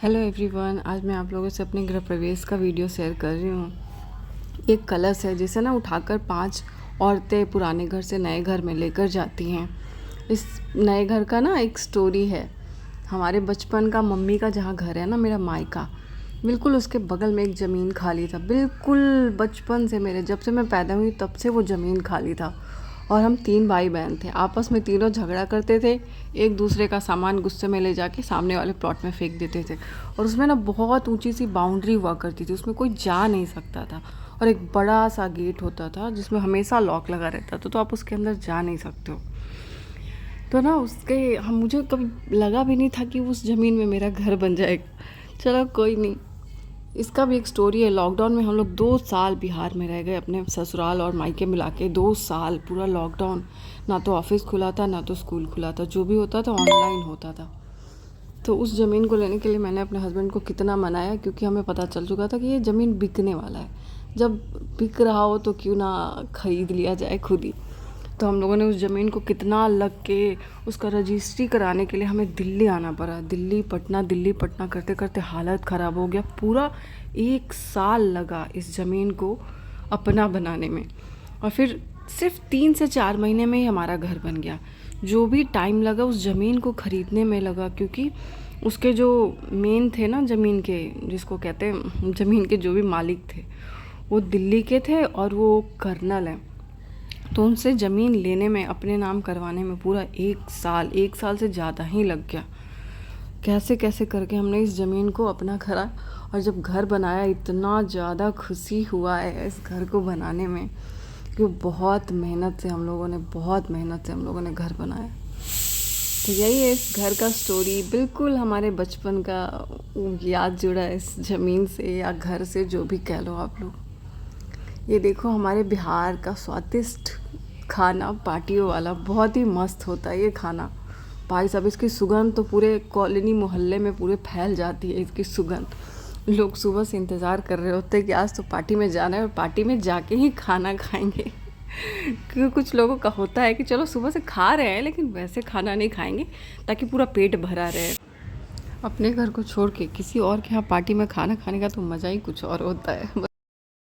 Hello everyone, आज मैं आप लोगों से अपने गृह प्रवेश का वीडियो शेयर कर रही हूँ। एक कलश है जिसे ना उठाकर 5 औरतें पुराने घर से नए घर में लेकर जाती हैं। इस नए घर का ना एक स्टोरी है। हमारे बचपन का मम्मी का जहाँ घर है ना, मेरा मायका, बिल्कुल उसके बगल में एक ज़मीन खाली था। बिल्कुल बचपन से, मेरे जब से मैं पैदा हुई तब से वो ज़मीन खाली था। और हम 3 भाई बहन थे, आपस में तीनों झगड़ा करते थे। एक दूसरे का सामान गुस्से में ले जाके सामने वाले प्लॉट में फेंक देते थे। और उसमें ना बहुत ऊंची सी बाउंड्री हुआ करती थी, उसमें कोई जा नहीं सकता था। और एक बड़ा सा गेट होता था जिसमें हमेशा लॉक लगा रहता था, तो आप उसके अंदर जा नहीं सकते हो। तो ना उसके हम मुझे कभी लगा भी नहीं था कि उस ज़मीन में मेरा घर बन जाएगा। चलो कोई नहीं, इसका भी एक स्टोरी है। लॉकडाउन में हम लोग 2 साल बिहार में रह गए, अपने ससुराल और मायके मिला के 2 साल पूरा लॉकडाउन। ना तो ऑफिस खुला था, ना तो स्कूल खुला था, जो भी होता था ऑनलाइन होता था। तो उस ज़मीन को लेने के लिए मैंने अपने हस्बैंड को कितना मनाया, क्योंकि हमें पता चल चुका था कि ये ज़मीन बिकने वाला है। जब बिक रहा हो तो क्यों ना ख़रीद लिया जाए खुद ही। तो हम लोगों ने उस ज़मीन को कितना लग के उसका रजिस्ट्री कराने के लिए हमें दिल्ली आना पड़ा। दिल्ली पटना करते करते हालत ख़राब हो गया। पूरा 1 साल लगा इस ज़मीन को अपना बनाने में। और फिर सिर्फ 3 से 4 महीने में ही हमारा घर बन गया। जो भी टाइम लगा उस ज़मीन को ख़रीदने में लगा, क्योंकि उसके जो मेन थे ना ज़मीन के, जिसको कहते हैं ज़मीन के जो भी मालिक थे, वो दिल्ली के थे और वो कर्नल हैं। तो उनसे ज़मीन लेने में, अपने नाम करवाने में पूरा 1 साल से ज़्यादा ही लग गया। कैसे कैसे करके हमने इस ज़मीन को अपना करा। और जब घर बनाया, इतना ज़्यादा खुशी हुआ है इस घर को बनाने में, कि बहुत मेहनत से हम लोगों ने घर बनाया। तो यही है इस घर का स्टोरी। बिल्कुल हमारे बचपन का याद जुड़ा है इस ज़मीन से या घर से, जो भी कह लो आप लोग। ये देखो हमारे बिहार का स्वादिष्ट खाना, पार्टियों वाला, बहुत ही मस्त होता है ये खाना। भाई साहब, इसकी सुगंध तो पूरे कॉलोनी मोहल्ले में पूरे फैल जाती है इसकी सुगंध। लोग सुबह से इंतज़ार कर रहे होते हैं कि आज तो पार्टी में जाना है और पार्टी में जाके ही खाना खाएंगे। क्योंकि कुछ लोगों का होता है कि चलो सुबह से खा रहे हैं लेकिन वैसे खाना नहीं खाएंगे ताकि पूरा पेट भरा रहे। अपने घर को छोड़ के किसी और के यहाँ पार्टी में खाना खाने का तो मज़ा ही कुछ और होता है।